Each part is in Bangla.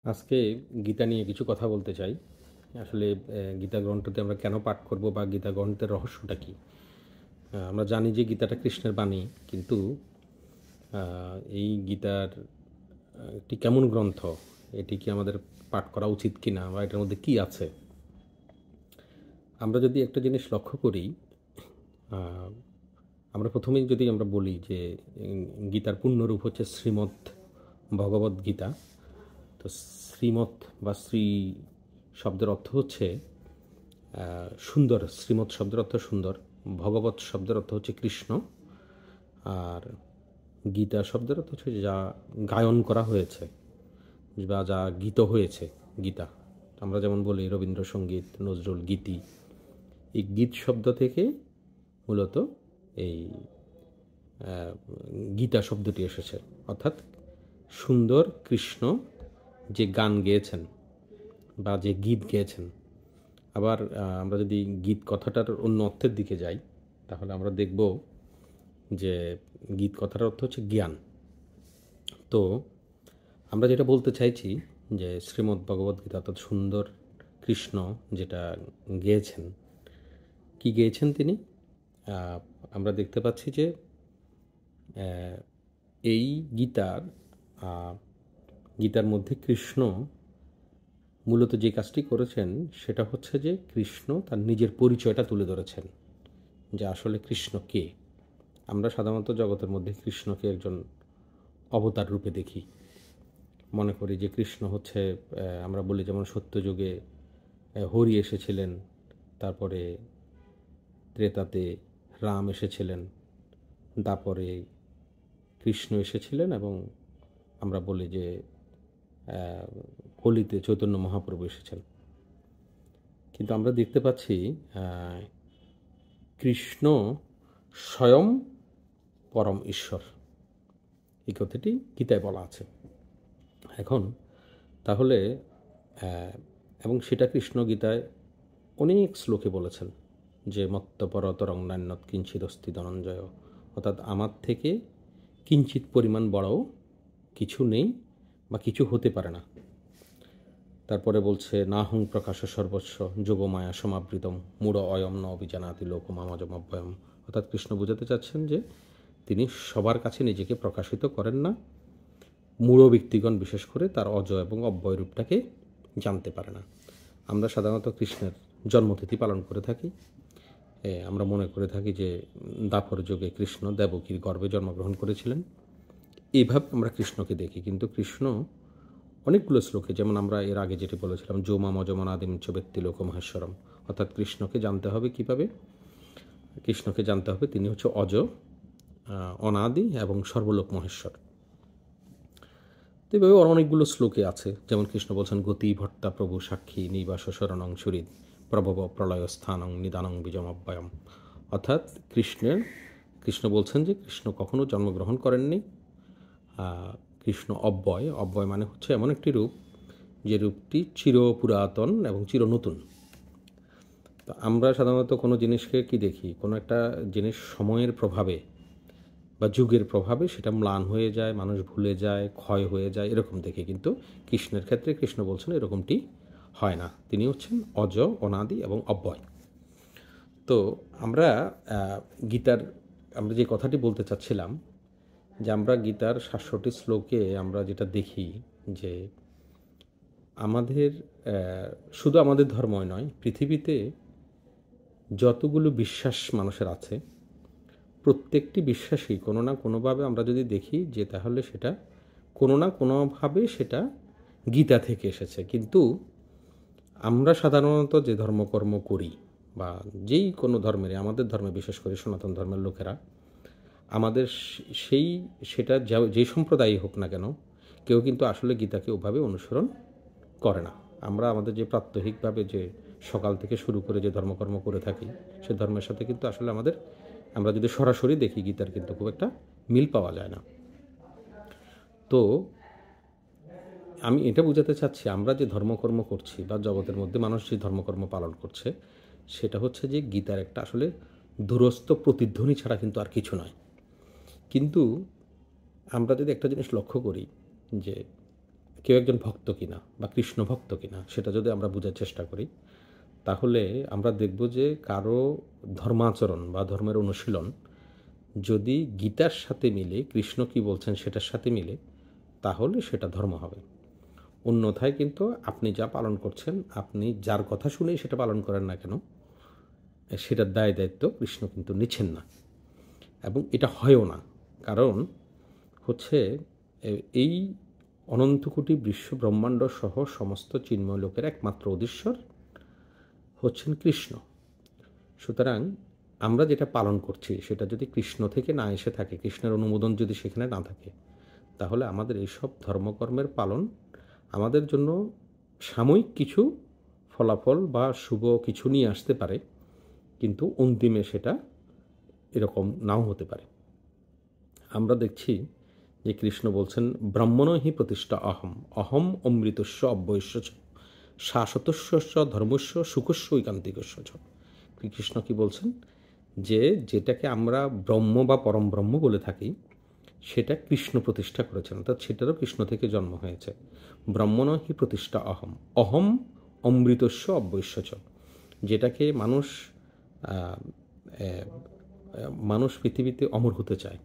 আজকে গীতা নিয়ে কিছু কথা বলতে চাই। আসলে গীতা গ্রন্থটি আমরা কেন পাঠ করব বা গীতা গ্রন্থের রহস্যটা কী? আমরা জানি যে গীতাটা কৃষ্ণের বাণী, কিন্তু এই গীতার একটি কেমন গ্রন্থ, এটি কি আমাদের পাঠ করা উচিত কি না, বা এটার মধ্যে কী আছে? আমরা যদি একটা জিনিস লক্ষ্য করি, আমরা প্রথমেই যদি আমরা বলি যে গীতার পূর্ণরূপ হচ্ছে শ্রীমদ্ ভগবদ্ গীতা। তো শ্রীমৎ বা শ্রী শব্দের অর্থ হচ্ছে সুন্দর। শ্রীমৎ শব্দের অর্থ সুন্দর, ভগবৎ শব্দের অর্থ হচ্ছে কৃষ্ণ, আর গীতা শব্দের অর্থ হচ্ছে যা গায়ন করা হয়েছে বা যা গীত হয়েছে গীতা। আমরা যেমন বলি রবীন্দ্রসঙ্গীত, নজরুল গীতি। এই গীত শব্দ থেকে মূলত এই গীতা শব্দটি এসেছে, অর্থাৎ সুন্দর কৃষ্ণ যে গান গেয়েছেন বা যে গীত গেয়েছেন। আবার আমরা যদি গীত কথাটার অন্য অর্থের দিকে যাই, তাহলে আমরা দেখব যে গীত কথাটার অর্থ হচ্ছে জ্ঞান। তো আমরা যেটা বলতে চাইছি যে শ্রীমদ্ ভগবদ্গীতা অর্থাৎ সুন্দর কৃষ্ণ যেটা গেয়েছেন, কি গেয়েছেন তিনি? আমরা দেখতে পাচ্ছি যে এই গীতার মধ্যে কৃষ্ণ মূলত যে কাজটি করেছেন সেটা হচ্ছে যে কৃষ্ণ তার নিজের পরিচয়টা তুলে ধরেছেন, যে আসলে কৃষ্ণ কে। আমরা সাধারণত জগতের মধ্যে কৃষ্ণকে একজন অবতার রূপে দেখি, মনে করি যে কৃষ্ণ হচ্ছে, আমরা বলি যেমন সত্যযুগে হরি এসেছিলেন, তারপরে ত্রেতাতে রাম এসেছিলেন, তারপরে কৃষ্ণ এসেছিলেন, এবং আমরা বলি যে কলিতে চৈতন্য মহাপ্রভু এসেছেন। কিন্তু আমরা দেখতে পাচ্ছি কৃষ্ণ স্বয়ং পরম ঈশ্বর, এই কথাটি গীতায় বলা আছে। এখন তাহলে এবং সেটা কৃষ্ণ গীতায় অনেক শ্লোকে বলেছেন যে মত্তপর তরং নান্যত কিঞ্চিত অস্তি ধনঞ্জয়, অর্থাৎ আমার থেকে কিঞ্চিত পরিমাণ বড়ও কিছু নেই বা কিছু হতে পারে না। তারপরে বলছে না হুং প্রকাশ সর্বস্ব যোগমায়া সমাবৃতম মূঢ় অয়ম ন অভিজানাতি লোকমামজম অব্যয়ম, অর্থাৎ কৃষ্ণ বোঝাতে চাচ্ছেন যে তিনি সবার কাছে নিজেকে প্রকাশিত করেন না। মূঢ় ব্যক্তিগণ বিশেষ করে তার অজ এবং অব্যয় রূপটাকে জানতে পারে না। আমরা সাধারণত কৃষ্ণের জন্মতিথি পালন করে থাকি। আমরা মনে করে থাকি যে দ্বাপর যুগে কৃষ্ণ দেবকীর গর্ভে জন্মগ্রহণ করেছিলেন, এইভাবে আমরা কৃষ্ণকে দেখি। কিন্তু কৃষ্ণ অনেকগুলো শ্লোকে, যেমন আমরা এর আগে যেটি বলেছিলাম যৌমাম অজমনাদিম চ ব্যক্তি লোক মহেশ্বরম, অর্থাৎ কৃষ্ণকে জানতে হবে কিভাবে? কৃষ্ণকে জানতে হবে তিনি হচ্ছে অজ, অনাদি এবং সর্বলোক মহেশ্বর। তো এভাবে অনেকগুলো শ্লোকে আছে, যেমন কৃষ্ণ বলছেন গতি ভট্টা প্রভু সাক্ষী নিবাস শরণং সুরিদ প্রভব প্রলয় স্থানং নিদানং বিজম অব্যয়ম, অর্থাৎ কৃষ্ণ বলছেন যে কৃষ্ণ কখনো জন্মগ্রহণ করেননি। কৃষ্ণ অব্যয়, অব্যয় মানে হচ্ছে এমন একটি রূপ যে রূপটি চির পুরাতন এবং চির নতুন। তো আমরা সাধারণত কোনো জিনিসকে কি দেখি, কোনো একটা জিনিস সময়ের প্রভাবে বা যুগের প্রভাবে সেটা ম্লান হয়ে যায়, মানুষ ভুলে যায়, ক্ষয় হয়ে যায়, এরকম দেখি। কিন্তু কৃষ্ণের ক্ষেত্রে কৃষ্ণ বলছেন এরকমটি হয় না, তিনি হচ্ছেন অজ, অনাদি এবং অব্যয়। তো আমরা আমরা যে কথাটি বলতে চাচ্ছিলাম, যে আমরা গীতার ৭০টি শ্লোকে আমরা যেটা দেখি যে আমাদের শুধু আমাদের ধর্মই নয়, পৃথিবীতে যতগুলো বিশ্বাস মানুষের আছে প্রত্যেকটি বিশ্বাসই কোনো না কোনোভাবে আমরা যদি দেখি যে তাহলে সেটা কোনো না কোনোভাবে সেটা গীতা থেকে এসেছে। কিন্তু আমরা সাধারণত যে ধর্মকর্ম করি বা যেই কোনো ধর্মের, আমাদের ধর্মে বিশেষ করে সনাতন ধর্মের লোকেরা, আমাদের সেটা যে সম্প্রদায়ই হোক না কেন, কেউ কিন্তু আসলে গীতাকে ওভাবে অনুসরণ করে না। আমরা আমাদের যে প্রাত্যহিকভাবে যে সকাল থেকে শুরু করে যে ধর্মকর্ম করে থাকি, সে ধর্মের সাথে কিন্তু আসলে আমরা যদি সরাসরি দেখি গীতার কিন্তু খুব একটা মিল পাওয়া যায় না। তো আমি এটা বোঝাতে চাচ্ছি, আমরা যে ধর্মকর্ম করছি বা জগতের মধ্যে মানুষ যে ধর্মকর্ম পালন করছে, সেটা হচ্ছে যে গীতার একটা আসলে দূরস্থ প্রতিধ্বনি ছাড়া কিন্তু আর কিছু নয়। কিন্তু আমরা যদি একটা জিনিস লক্ষ্য করি যে কেউ একজন ভক্ত কিনা বা কৃষ্ণ ভক্ত কিনা সেটা যদি আমরা বোঝার চেষ্টা করি, তাহলে আমরা দেখব যে কারো ধর্মাচরণ বা ধর্মের অনুশীলন যদি গীতার সাথে মিলে, কৃষ্ণ কি বলছেন সেটার সাথে মিলে, তাহলে সেটা ধর্ম হবে। অন্যথায় কিন্তু আপনি যা পালন করছেন, আপনি যার কথা শুনেই সেটা পালন করেন না কেন, সেটার দায় দায়িত্ব কৃষ্ণ কিন্তু নিচ্ছেন না, এবং এটা হয়ও না। কারণ হচ্ছে এই অনন্ত কোটি বিশ্ব ব্রহ্মাণ্ড সহ সমস্ত চিন্ময় লোকের একমাত্র অধীশ্বর হচ্ছেন কৃষ্ণ। সুতরাং আমরা যেটা পালন করছি সেটা যদি কৃষ্ণ থেকে না এসে থাকে, কৃষ্ণের অনুমোদন যদি সেখানে না থাকে, তাহলে আমাদের এইসব ধর্মকর্মের পালন আমাদের জন্য সাময়িক কিছু ফলাফল বা শুভ কিছু নিয়ে আসতে পারে, কিন্তু অন্তিমে সেটা এরকম নাও হতে পারে। আমরা দেখছি যে কৃষ্ণ বলছেন ব্রহ্মণ হি প্রতিষ্ঠা অহম, অহম অমৃতস্য অব্যয়স্য চ শাশ্বতস্য ধর্মস্য সুখস্য ঐকান্তিকস্য চ। কৃষ্ণ কি বলছেন যে যেটাকে আমরা ব্রহ্ম বা পরম ব্রহ্ম বলে থাকি সেটা কৃষ্ণ প্রতিষ্ঠা করেছেন, অর্থাৎ সেটারও কৃষ্ণ থেকে জন্ম হয়েছে। ব্রহ্মণ হি প্রতিষ্ঠা অহম, অহম অমৃতস্য অব্যয়স্য চ। যেটাকে মানুষ পৃথিবীতে অমর হতে চায়,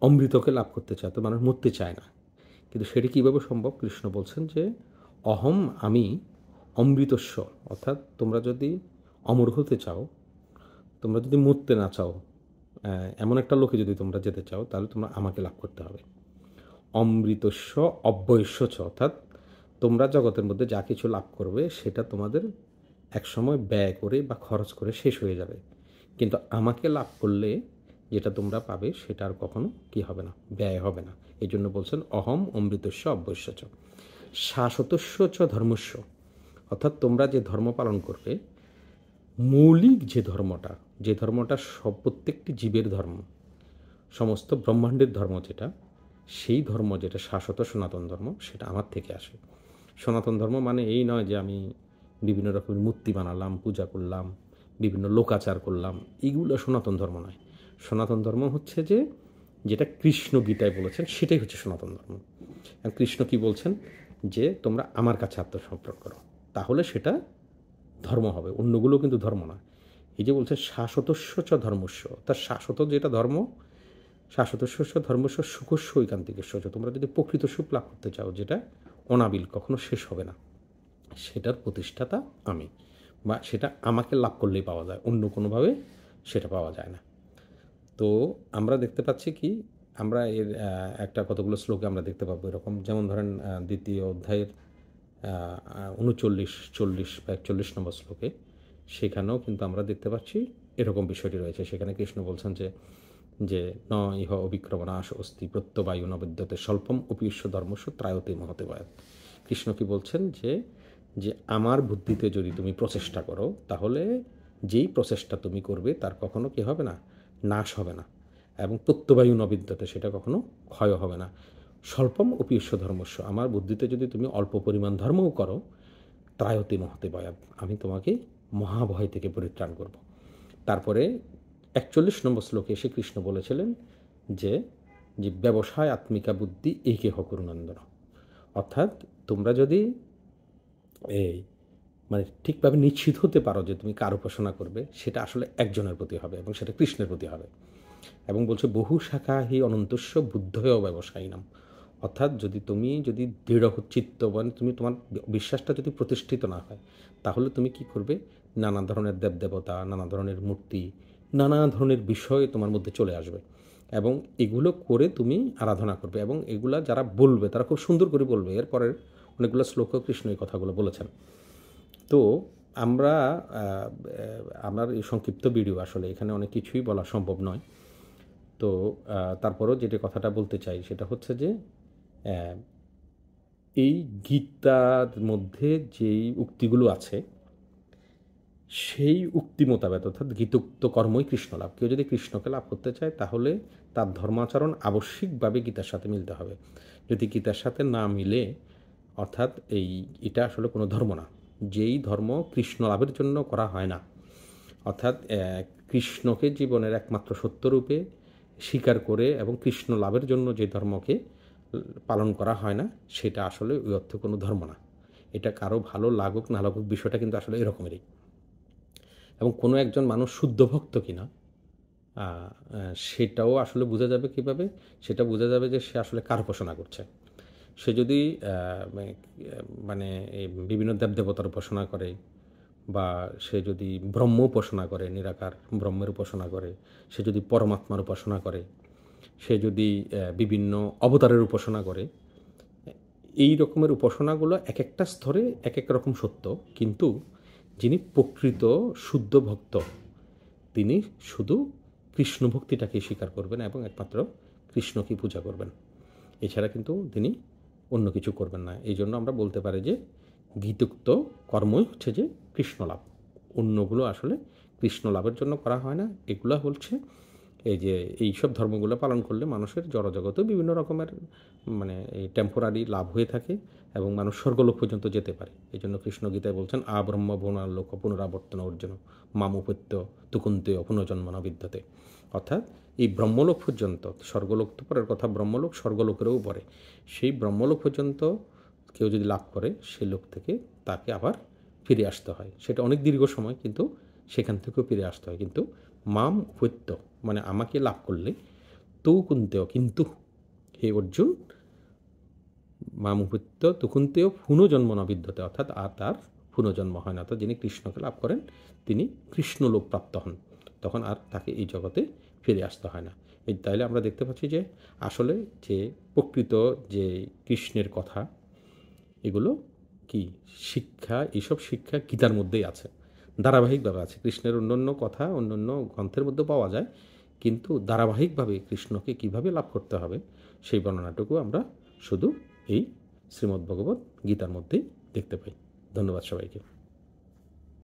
অমৃতকে লাভ করতে চায়, তো মানুষ মরতে চায় না। কিন্তু সেটি কীভাবে সম্ভব? কৃষ্ণ বলছেন যে অহম, আমি অমৃতস্য, অর্থাৎ তোমরা যদি অমর হতে চাও, তোমরা যদি মরতে না চাও, এমন একটা লোকে যদি তোমরা যেতে চাও, তাহলে তোমরা আমাকে লাভ করতে হবে। অমৃতস্য অব্যয়স্য চ, অর্থাৎ তোমরা জগতের মধ্যে যা কিছু লাভ করবে সেটা তোমাদের একসময় ব্যয় করে বা খরচ করে শেষ হয়ে যাবে, কিন্তু আমাকে লাভ করলে যেটা তোমরা পাবে সেটা আর কখনো কী হবে না, ব্যয় হবে না। এই জন্য বলছেন অহম অমৃতস্য অব্যয়স্য চ শাশ্বতস্য চ ধর্মস্য, অর্থাৎ তোমরা যে ধর্ম পালন করবে, মৌলিক যে ধর্মটা সব প্রত্যেকটি জীবের ধর্ম, সমস্ত ব্রহ্মাণ্ডের ধর্ম যেটা, সেই ধর্ম যেটা শাশ্বত সনাতন ধর্ম, সেটা আমার থেকে আসে। সনাতন ধর্ম মানে এই নয় যে আমি বিভিন্ন রকমের মূর্তি বানালাম, পূজা করলাম, বিভিন্ন লোকাচার করলাম, এইগুলো সনাতন ধর্ম নয়। সনাতন ধর্ম হচ্ছে যে যেটা কৃষ্ণ গীতায় বলেছেন সেটাই হচ্ছে সনাতন ধর্ম। আর কৃষ্ণ কি বলছেন যে তোমরা আমার কাছে আত্মসমর্পণ করো, তাহলে সেটা ধর্ম হবে, অন্যগুলো কিন্তু ধর্ম না। এই যে বলছে শাশ্বতস্য চ ধর্মস্য, অর্থাৎ শাশ্বত যেটা ধর্ম, শাশ্বতস্য ধর্মস্য সুখস্য ঐকান্তিকস্য, তোমরা যদি প্রকৃত সুখ লাভ করতে চাও, যেটা অনাবিল, কখনো শেষ হবে না, সেটার প্রতিষ্ঠাতা আমি, বা সেটা আমাকে লাভ করলেই পাওয়া যায়, অন্য কোনোভাবে সেটা পাওয়া যায় না। তো আমরা দেখতে পাচ্ছি কি, আমরা এর একটা কতগুলো শ্লোকে আমরা দেখতে পাবো এরকম, যেমন ধরেন দ্বিতীয় অধ্যায়ের 39, 40 বা 41 নম্বর শ্লোকে, সেখানেও কিন্তু আমরা দেখতে পাচ্ছি এরকম বিষয়টি রয়েছে। সেখানে কৃষ্ণ বলছেন যে ন ইহ অবিক্রমণাশ অস্তি প্রত্যবায়ু নবেদ্যতে স্বল্পম অপিষ্য ধর্মস্য ত্রায়তে মহতে বায়াত। কৃষ্ণ কি বলছেন যে আমার বুদ্ধিতে যদি তুমি প্রচেষ্টা করো, তাহলে যেই প্রচেষ্টা তুমি করবে তার কখনো কি হবে না, নাশ হবে না, এবং প্রত্যবায়ু নবিদ্যতে, সেটা কখনো ক্ষয় হবে না। স্বল্পম অপিষ্য ধর্মস্য, আমার বুদ্ধিতে যদি তুমি অল্প পরিমাণ ধর্মও করো, ত্রায়তে মহতে বায়াত, আমি তোমাকে মহাভয় থেকে পরিত্রাণ করব। তারপরে 41 নম্বর শ্লোকে এসে কৃষ্ণ বলেছিলেন যে ব্যবসায় আত্মিকা বুদ্ধি একে হকুরনন্দন, অর্থাৎ তোমরা যদি এই মানে ঠিকভাবে নিশ্চিত হতে পারো যে তুমি কার উপাসনা করবে, সেটা আসলে একজনের প্রতি হবে এবং সেটা কৃষ্ণের প্রতি হবে। এবং বলছে বহু শাখা হি অনন্তস্য বুদ্ধয় ব্যবসায়ী নাম, অর্থাৎ তুমি যদি দৃঢ় চিত্তবান, তোমার বিশ্বাসটা যদি প্রতিষ্ঠিত না হয়, তাহলে তুমি কি করবে, নানা ধরনের দেবদেবতা, নানা ধরনের মূর্তি, নানা ধরনের বিষয় তোমার মধ্যে চলে আসবে, এবং এগুলো করে তুমি আরাধনা করবে, এবং এগুলা যারা বলবে তারা খুব সুন্দর করে বলবে। এরপরের অনেকগুলো শ্লোক কৃষ্ণ এই কথাগুলো বলেছেন। তো আমার এই সংক্ষিপ্ত ভিডিও, আসলে এখানে অনেক কিছুই বলা সম্ভব নয়। তো তারপরও যেটা কথাটা বলতে চাই সেটা হচ্ছে যে এই গীতার মধ্যে যেই উক্তিগুলো আছে, সেই উক্তি মোতাবেক, অর্থাৎ গীতোক্ত কর্মই কৃষ্ণ লাভ। কেউ যদি কৃষ্ণকে লাভ করতে চায়, তাহলে তার ধর্মাচরণ আবশ্যিকভাবে গীতার সাথে মিলতে হবে। যদি গীতার সাথে না মিলে, অর্থাৎ এটা আসলে কোনো ধর্ম না। যেই ধর্ম কৃষ্ণ লাভের জন্য করা হয় না, অর্থাৎ কৃষ্ণকে জীবনের একমাত্র সত্যরূপে স্বীকার করে এবং কৃষ্ণ লাভের জন্য যে ধর্মকে পালন করা হয় না, সেটা আসলে ওই অর্থে কোনো ধর্ম না। এটা কারো ভালো লাগুক না লাগুক, বিষয়টা কিন্তু আসলে এরকমেরই। এবং কোনো একজন মানুষ শুদ্ধ ভক্ত কিনা আ আ সেটাও আসলে বোঝা যাবে কিভাবে? সেটা বোঝা যাবে যে সে আসলে কার উপাসনা করছে। সে যদি মে মানে এই বিভিন্ন দেবদেবতার উপাসনা করে, বা সে যদি ব্রহ্ম উপাসনা করে, নিরাকার ব্রহ্মের উপাসনা করে, সে যদি পরমাত্মার উপাসনা করে, সে যদি বিভিন্ন অবতারের উপাসনা করে, এই রকমের উপাসনাগুলো একেকটা স্তরে একেক রকম সত্য। কিন্তু যিনি প্রকৃত শুদ্ধ ভক্ত, তিনি শুধু কৃষ্ণ ভক্তিটাকেই স্বীকার করবেন এবং একমাত্র কৃষ্ণকেই পূজা করবেন। এছাড়া কিন্তু তিনি অন্য কিছু করবেন না। এই জন্য আমরা বলতে পারি যে গীতোক্ত কর্মই হচ্ছে যে কৃষ্ণ লাভ। অন্যগুলো আসলে কৃষ্ণ লাভের জন্য করা হয় না। এগুলা হচ্ছে এই যে এইসব ধর্মগুলো পালন করলে মানুষের জড়জগতেও বিভিন্ন রকমের মানে এই টেম্পোরারি লাভ হয়ে থাকে এবং মানুষ স্বর্গলোক পর্যন্ত যেতে পারে। এই জন্য কৃষ্ণ গীতায় বলছেন আব্রহ্ম ভুবনালোক পুনরাবর্তন অর্জুন মামুপত্য তুকুন্তে পুনর্জন্ম ন বিদ্যতে। অর্থাৎ এই ব্রহ্মলোক পর্যন্ত, স্বর্গলোক তো পরের কথা, ব্রহ্মলোক স্বর্গলোকেরও পরে, সেই ব্রহ্মলোক পর্যন্ত কেউ যদি লাভ করে, সে লোক থেকে তাকে আবার ফিরে আসতে হয়। সেটা অনেক দীর্ঘ সময়, কিন্তু সেখান থেকেও ফিরে আসতে হয়। কিন্তু মাম উপত্য মানে আমাকে লাভ করলে, তৌ কুন্তেও কিন্তু হে অর্জুন, মাম উপত্য তুকুন্তেও পুনর্জন্ম ন বিদ্যতে, অর্থাৎ আর তার পুনর্জন্ম হয় না। অর্থাৎ যিনি কৃষ্ণকে লাভ করেন তিনি কৃষ্ণলোক প্রাপ্ত হন, তখন আর তাকে এই জগতে ফিরে আসতে হয় না। এই তাইলে আমরা দেখতে পাচ্ছি যে আসলে যে প্রকৃত যে কৃষ্ণের কথা, এগুলো কি শিক্ষা, এইসব শিক্ষা গীতার মধ্যেই আছে, ধারাবাহিকভাবে আছে। কৃষ্ণের অন্যান্য কথা অন্যান্য গ্রন্থের মধ্যে পাওয়া যায়, কিন্তু ধারাবাহিকভাবে কৃষ্ণকে কিভাবে লাভ করতে হবে সেই বর্ণনাটুকু আমরা শুধু এই শ্রীমদ্ভগবত গীতার মধ্যেই দেখতে পাই। ধন্যবাদ সবাইকে।